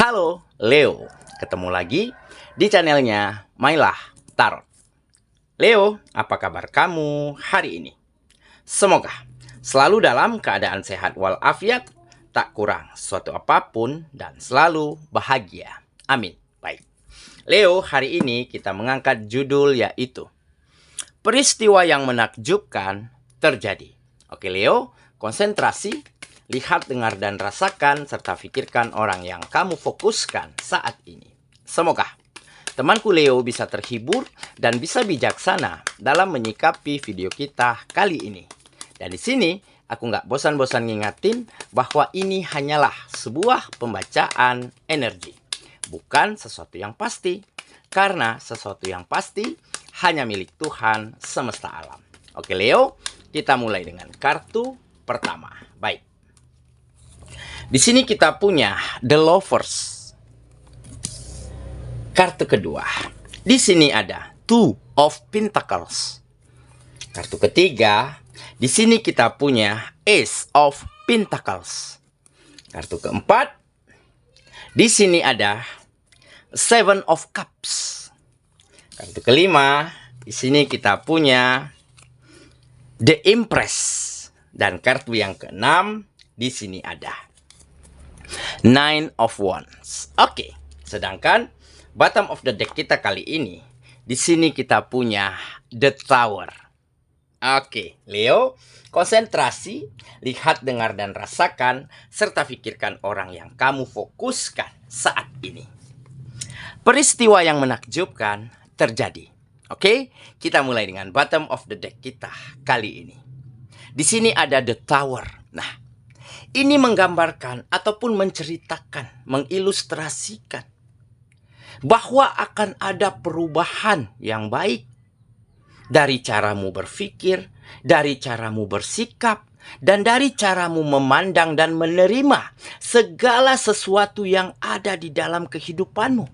Halo Leo, ketemu lagi di channelnya Mailah Tarot. Leo, apa kabar kamu hari ini? Semoga selalu dalam keadaan sehat walafiat, tak kurang suatu apapun, dan selalu bahagia. Amin. Baik, Leo, hari ini kita mengangkat judul yaitu peristiwa yang menakjubkan terjadi. Oke Leo, konsentrasi, lihat, dengar, dan rasakan, serta pikirkan orang yang kamu fokuskan saat ini. Semoga temanku Leo bisa terhibur dan bisa bijaksana dalam menyikapi video kita kali ini. Dan di sini aku nggak bosan-bosan ngingatin bahwa ini hanyalah sebuah pembacaan energi, bukan sesuatu yang pasti. Karena sesuatu yang pasti hanya milik Tuhan semesta alam. Oke Leo, kita mulai dengan kartu pertama. Baik. Di sini kita punya The Lovers. Kartu kedua. Di sini ada Two of Pentacles. Kartu ketiga. Di sini kita punya Ace of Pentacles. Kartu keempat. Di sini ada Seven of Cups. Kartu kelima. Di sini kita punya The Empress. Dan kartu yang keenam. Di sini ada Nine of Wands. Oke, sedangkan bottom of the deck kita kali ini, di sini kita punya The Tower. Oke, Leo, konsentrasi, lihat, dengar, dan rasakan, serta pikirkan orang yang kamu fokuskan saat ini. Peristiwa yang menakjubkan terjadi. Oke, kita mulai dengan bottom of the deck kita kali ini. Di sini ada The Tower. Nah, ini menggambarkan ataupun menceritakan, mengilustrasikan bahwa akan ada perubahan yang baik dari caramu berpikir, dari caramu bersikap, dan dari caramu memandang dan menerima segala sesuatu yang ada di dalam kehidupanmu.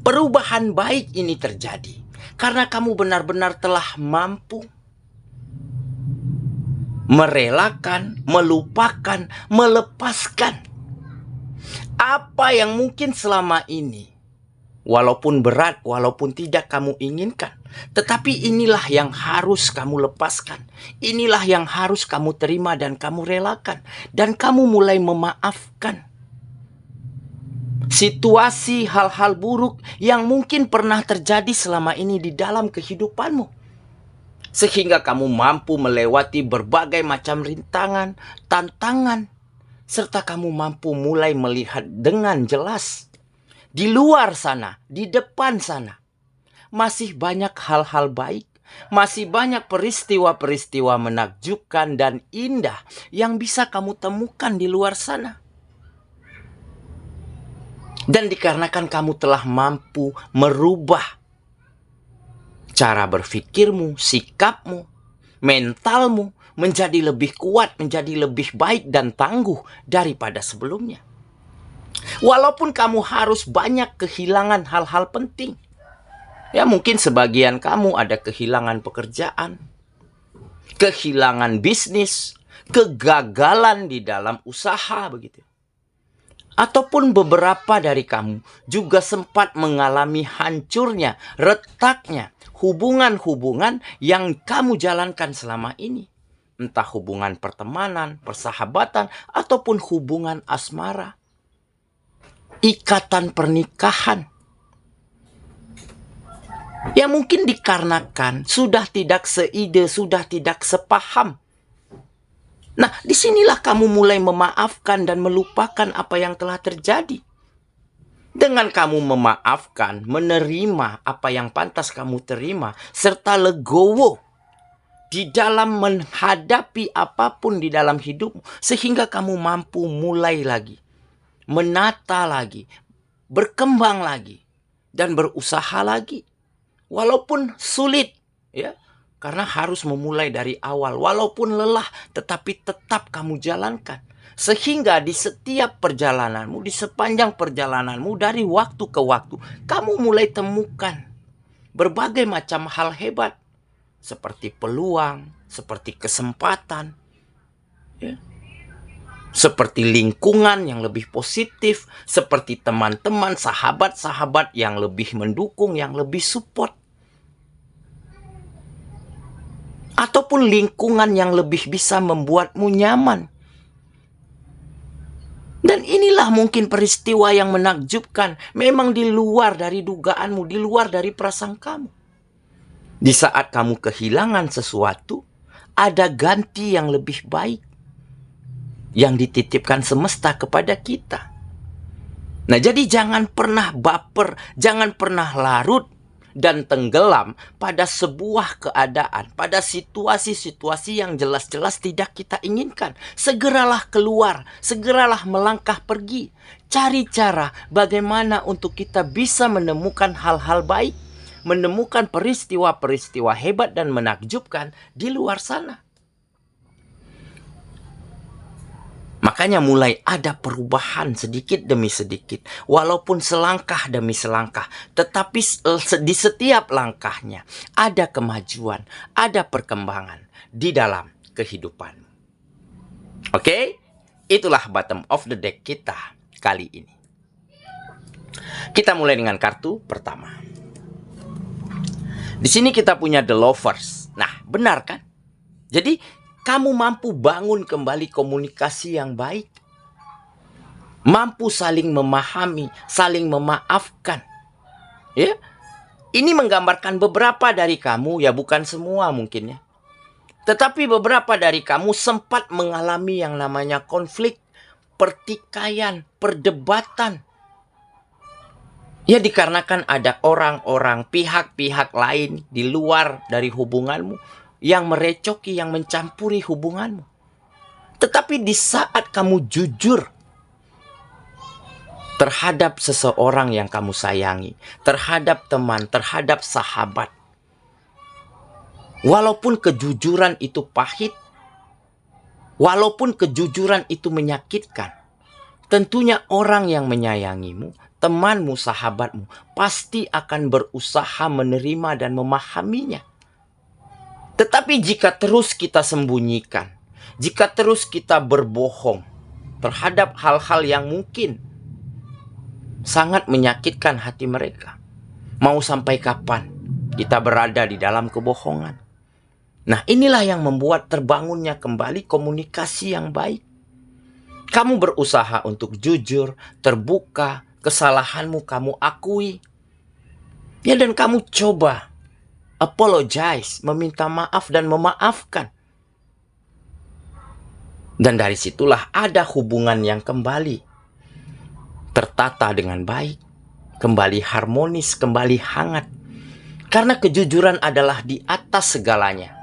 Perubahan baik ini terjadi karena kamu benar-benar telah mampu merelakan, melupakan, melepaskan apa yang mungkin selama ini, walaupun berat, walaupun tidak kamu inginkan, tetapi inilah yang harus kamu lepaskan. Inilah yang harus kamu terima dan kamu relakan. Dan kamu mulai memaafkan situasi, hal-hal buruk yang mungkin pernah terjadi selama ini di dalam kehidupanmu. Sehingga kamu mampu melewati berbagai macam rintangan, tantangan, serta kamu mampu mulai melihat dengan jelas. Di luar sana, di depan sana, masih banyak hal-hal baik, masih banyak peristiwa-peristiwa menakjubkan dan indah yang bisa kamu temukan di luar sana. Dan dikarenakan kamu telah mampu merubah cara berpikirmu, sikapmu, mentalmu menjadi lebih kuat, menjadi lebih baik dan tangguh daripada sebelumnya. Walaupun kamu harus banyak kehilangan hal-hal penting. Ya, mungkin sebagian kamu ada kehilangan pekerjaan, kehilangan bisnis, kegagalan di dalam usaha begitu. Ataupun beberapa dari kamu juga sempat mengalami hancurnya, retaknya hubungan-hubungan yang kamu jalankan selama ini. Entah hubungan pertemanan, persahabatan, ataupun hubungan asmara. Ikatan pernikahan. Ya mungkin dikarenakan sudah tidak seide, sudah tidak sepaham. Nah, disinilah kamu mulai memaafkan dan melupakan apa yang telah terjadi. Dengan kamu memaafkan, menerima apa yang pantas kamu terima, serta legowo di dalam menghadapi apapun di dalam hidupmu, sehingga kamu mampu mulai lagi, menata lagi, berkembang lagi, dan berusaha lagi. Walaupun sulit, ya. Karena harus memulai dari awal. Walaupun lelah, tetapi tetap kamu jalankan. Sehingga di setiap perjalananmu, di sepanjang perjalananmu, dari waktu ke waktu, kamu mulai temukan berbagai macam hal hebat. Seperti peluang, seperti kesempatan. Ya. seperti lingkungan yang lebih positif, seperti teman-teman, sahabat-sahabat yang lebih mendukung, yang lebih support. Ataupun lingkungan yang lebih bisa membuatmu nyaman. Dan inilah mungkin peristiwa yang menakjubkan, memang di luar dari dugaanmu, di luar dari prasangkamu. Di saat kamu kehilangan sesuatu, ada ganti yang lebih baik yang dititipkan semesta kepada kita. Nah, jadi jangan pernah baper, jangan pernah larut dan tenggelam pada sebuah keadaan, pada situasi-situasi yang jelas-jelas tidak kita inginkan. Segeralah keluar, segeralah melangkah pergi. Cari cara bagaimana untuk kita bisa menemukan hal-hal baik, menemukan peristiwa-peristiwa hebat dan menakjubkan di luar sana. Makanya mulai ada perubahan sedikit demi sedikit. Walaupun selangkah demi selangkah. Tetapi di setiap langkahnya ada kemajuan, ada perkembangan di dalam kehidupan. Oke? Itulah bottom of the deck kita kali ini. Kita mulai dengan kartu pertama. Di sini kita punya The Lovers. Nah, benar kan? Jadi kamu mampu bangun kembali komunikasi yang baik. Mampu saling memahami, saling memaafkan. Ya. Ini menggambarkan beberapa dari kamu, ya bukan semua mungkin ya. Tetapi beberapa dari kamu sempat mengalami yang namanya konflik, pertikaian, perdebatan. Ya dikarenakan ada orang-orang, pihak-pihak lain di luar dari hubunganmu yang merecoki, yang mencampuri hubunganmu. Tetapi di saat kamu jujur terhadap seseorang yang kamu sayangi, terhadap teman, terhadap sahabat, walaupun kejujuran itu pahit, walaupun kejujuran itu menyakitkan, tentunya orang yang menyayangimu, temanmu, sahabatmu, pasti akan berusaha menerima dan memahaminya. Tetapi jika terus kita sembunyikan, jika terus kita berbohong terhadap hal-hal yang mungkin sangat menyakitkan hati mereka, mau sampai kapan kita berada di dalam kebohongan? Nah, inilah yang membuat terbangunnya kembali komunikasi yang baik. Kamu berusaha untuk jujur, terbuka, kesalahanmu kamu akui. Ya, dan kamu coba apologize, meminta maaf dan memaafkan. Dan dari situlah ada hubungan yang kembali tertata dengan baik, kembali harmonis, kembali hangat. Karena kejujuran adalah di atas segalanya.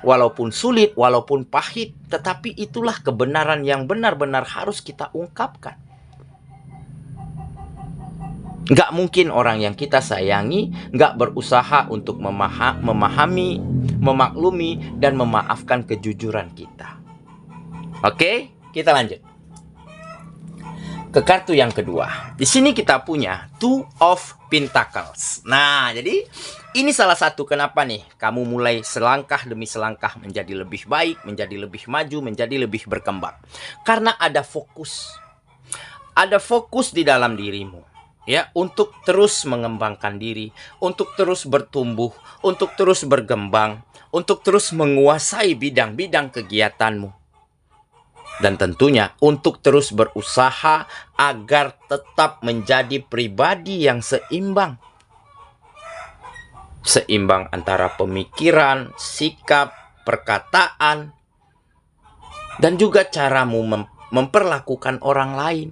Walaupun sulit, walaupun pahit, tetapi itulah kebenaran yang benar-benar harus kita ungkapkan. Gak mungkin orang yang kita sayangi gak berusaha untuk memahami, memaklumi, dan memaafkan kejujuran kita. Oke, kita lanjut ke kartu yang kedua. Di sini kita punya Two of Pentacles. Nah, jadi ini salah satu kenapa nih kamu mulai selangkah demi selangkah menjadi lebih baik, menjadi lebih maju, menjadi lebih berkembang. Karena ada fokus. Ada fokus di dalam dirimu. Ya, untuk terus mengembangkan diri, untuk terus bertumbuh, untuk terus berkembang, untuk terus menguasai bidang-bidang kegiatanmu. Dan tentunya untuk terus berusaha agar tetap menjadi pribadi yang seimbang. Seimbang antara pemikiran, sikap, perkataan, dan juga caramu memperlakukan orang lain.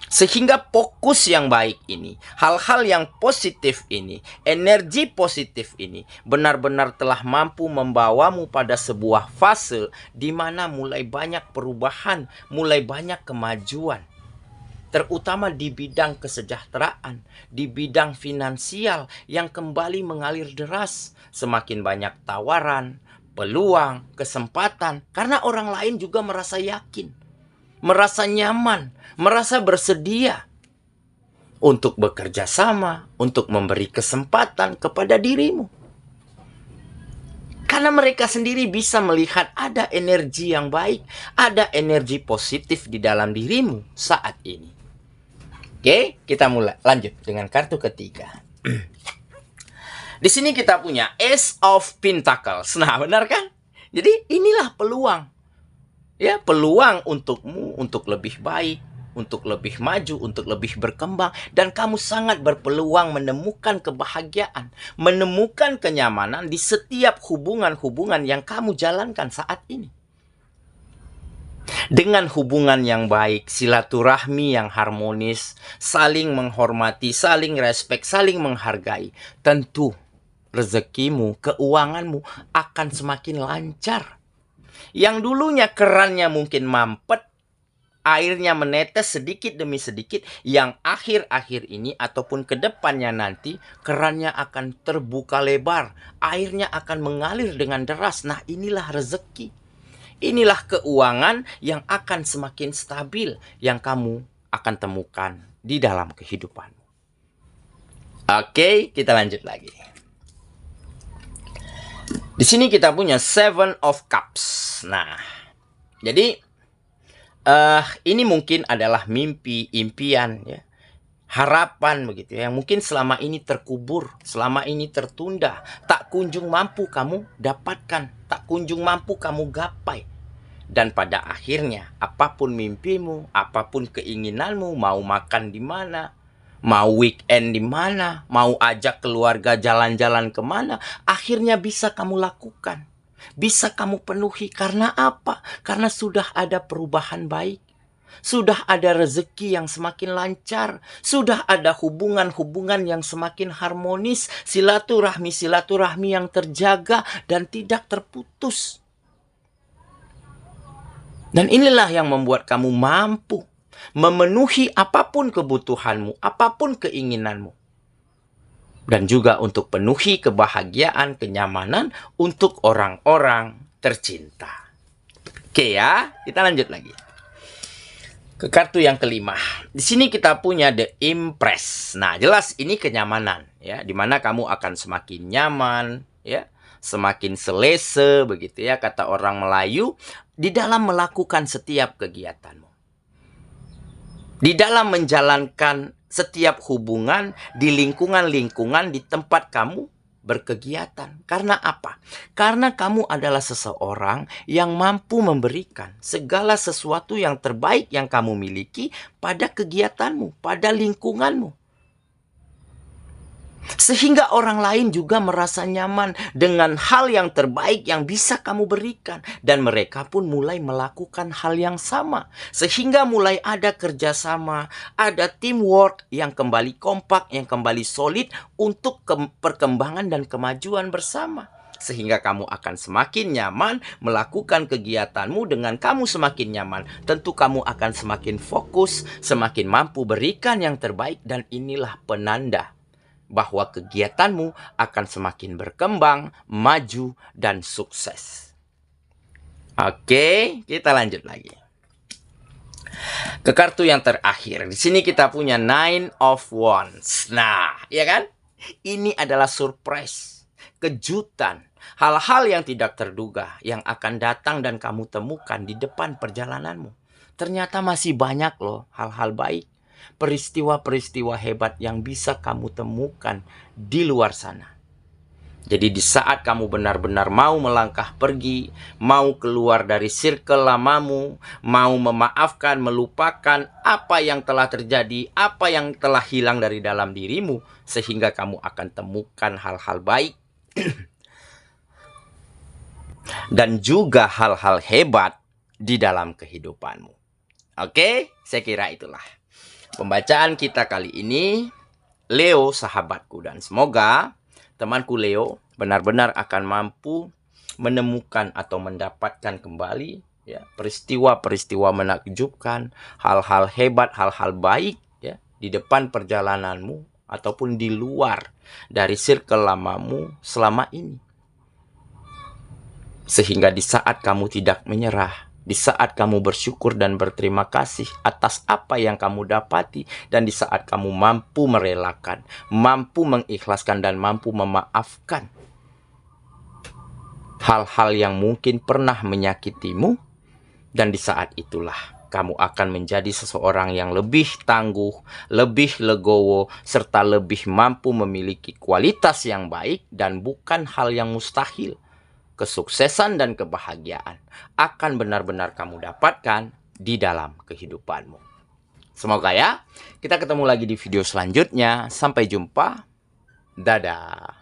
Sehingga fokus yang baik ini, hal-hal yang positif ini, energi positif ini benar-benar telah mampu membawamu pada sebuah fase di mana mulai banyak perubahan, mulai banyak kemajuan. Terutama di bidang kesejahteraan, di bidang finansial yang kembali mengalir deras. Semakin banyak tawaran, peluang, kesempatan, karena orang lain juga merasa yakin, merasa nyaman, merasa bersedia untuk bekerja sama, untuk memberi kesempatan kepada dirimu. Karena mereka sendiri bisa melihat ada energi yang baik, ada energi positif di dalam dirimu saat ini. Oke, kita mulai lanjut dengan kartu ketiga. Di sini kita punya Ace of Pentacles. Nah, benar kan? Jadi inilah peluang. Ya, peluang untukmu untuk lebih baik, untuk lebih maju, untuk lebih berkembang. Dan kamu sangat berpeluang menemukan kebahagiaan, menemukan kenyamanan di setiap hubungan-hubungan yang kamu jalankan saat ini. Dengan hubungan yang baik, silaturahmi yang harmonis, saling menghormati, saling respek, saling menghargai, tentu rezekimu, keuanganmu akan semakin lancar. Yang dulunya kerannya mungkin mampet, airnya menetes sedikit demi sedikit, yang akhir-akhir ini ataupun ke depannya nanti kerannya akan terbuka lebar, airnya akan mengalir dengan deras. Nah, inilah rezeki. Inilah keuangan yang akan semakin stabil yang kamu akan temukan di dalam kehidupanmu. Oke, kita lanjut lagi. Di sini kita punya Seven of Cups. Nah, jadi ini mungkin adalah mimpi, impian, ya, harapan begitu ya, yang mungkin selama ini terkubur, selama ini tertunda, tak kunjung mampu kamu dapatkan, tak kunjung mampu kamu gapai. Dan pada akhirnya, apapun mimpimu, apapun keinginanmu, mau makan di mana, mau weekend di mana, mau ajak keluarga jalan-jalan kemana, akhirnya bisa kamu lakukan. Bisa kamu penuhi. Karena apa? Karena sudah ada perubahan baik. Sudah ada rezeki yang semakin lancar. Sudah ada hubungan-hubungan yang semakin harmonis. Silaturahmi-silaturahmi yang terjaga dan tidak terputus. Dan inilah yang membuat kamu mampu memenuhi apapun kebutuhanmu, apapun keinginanmu. Dan juga untuk penuhi kebahagiaan, kenyamanan untuk orang-orang tercinta. Oke ya, kita lanjut lagi. Ke kartu yang kelima. Di sini kita punya The Empress. Nah, jelas ini kenyamanan ya, dimana kamu akan semakin nyaman ya, semakin selese begitu ya, kata orang Melayu, di dalam melakukan setiap kegiatanmu. Di dalam menjalankan setiap hubungan di lingkungan-lingkungan di tempat kamu berkegiatan. Karena apa? Karena kamu adalah seseorang yang mampu memberikan segala sesuatu yang terbaik yang kamu miliki pada kegiatanmu, pada lingkunganmu. Sehingga orang lain juga merasa nyaman dengan hal yang terbaik yang bisa kamu berikan. Dan mereka pun mulai melakukan hal yang sama. Sehingga mulai ada kerjasama, ada teamwork yang kembali kompak, yang kembali solid untuk perkembangan dan kemajuan bersama. Sehingga kamu akan semakin nyaman melakukan kegiatanmu. Dengan kamu semakin nyaman, tentu kamu akan semakin fokus, semakin mampu berikan yang terbaik. Dan inilah penanda bahwa kegiatanmu akan semakin berkembang, maju, dan sukses. Oke, kita lanjut lagi. Ke kartu yang terakhir. Di sini kita punya Nine of Wands. Nah, ya kan? Ini adalah surprise, kejutan, hal-hal yang tidak terduga yang akan datang dan kamu temukan di depan perjalananmu. Ternyata masih banyak loh hal-hal baik, peristiwa-peristiwa hebat yang bisa kamu temukan di luar sana. Jadi di saat kamu benar-benar mau melangkah pergi, mau keluar dari circle lamamu, mau memaafkan, melupakan apa yang telah terjadi, apa yang telah hilang dari dalam dirimu, sehingga kamu akan temukan hal-hal baik dan juga hal-hal hebat di dalam kehidupanmu. Oke, saya kira itulah pembacaan kita kali ini, Leo sahabatku, dan semoga temanku Leo benar-benar akan mampu menemukan atau mendapatkan kembali ya peristiwa-peristiwa menakjubkan, hal-hal hebat, hal-hal baik ya di depan perjalananmu ataupun di luar dari circle lamamu selama ini. Sehingga di saat kamu tidak menyerah, di saat kamu bersyukur dan berterima kasih atas apa yang kamu dapati, dan di saat kamu mampu merelakan, mampu mengikhlaskan, dan mampu memaafkan, hal-hal yang mungkin pernah menyakitimu, dan di saat itulah kamu akan menjadi seseorang yang lebih tangguh, lebih legowo, serta lebih mampu memiliki kualitas yang baik, dan bukan hal yang mustahil. Kesuksesan dan kebahagiaan akan benar-benar kamu dapatkan di dalam kehidupanmu. Semoga ya, kita ketemu lagi di video selanjutnya. Sampai jumpa. Dadah.